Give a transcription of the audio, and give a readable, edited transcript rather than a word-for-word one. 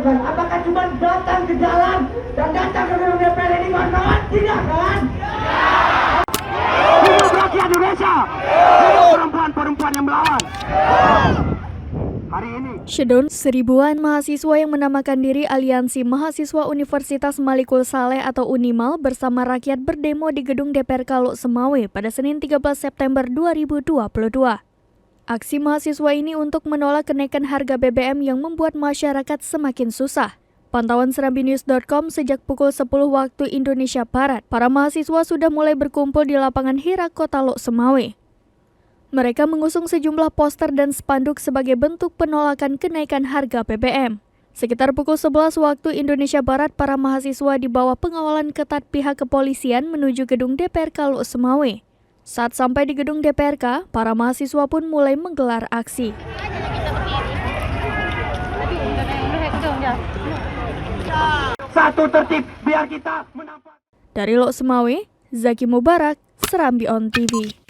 kan? Apakah cuma datang ke jalan dan datang ke gedung DPR ini kawan-kawan? Tidak kan? Hidup rakyat Indonesia! Hidup perempuan-perempuan yang melawan! Hari ini Syedon, seribuan mahasiswa yang menamakan diri Aliansi Mahasiswa Universitas Malikul Saleh atau Unimal bersama rakyat berdemo di gedung DPR Kaluk Semawe pada Senin 13 September 2022. Aksi mahasiswa ini untuk menolak kenaikan harga BBM yang membuat masyarakat semakin susah. Pantauan serambinews.com sejak pukul 10 waktu Indonesia Barat, para mahasiswa sudah mulai berkumpul di lapangan Hira Kota Lok Semawe. Mereka mengusung sejumlah poster dan spanduk sebagai bentuk penolakan kenaikan harga BBM. Sekitar pukul 11 waktu Indonesia Barat, para mahasiswa di bawah pengawalan ketat pihak kepolisian menuju gedung DPR Kaluk Semawe. Saat sampai di gedung DPRK, para mahasiswa pun mulai menggelar aksi. satu tertib biar kita menampak. Dari Lok Semawe, Zaki Mubarak, Serambi On TV.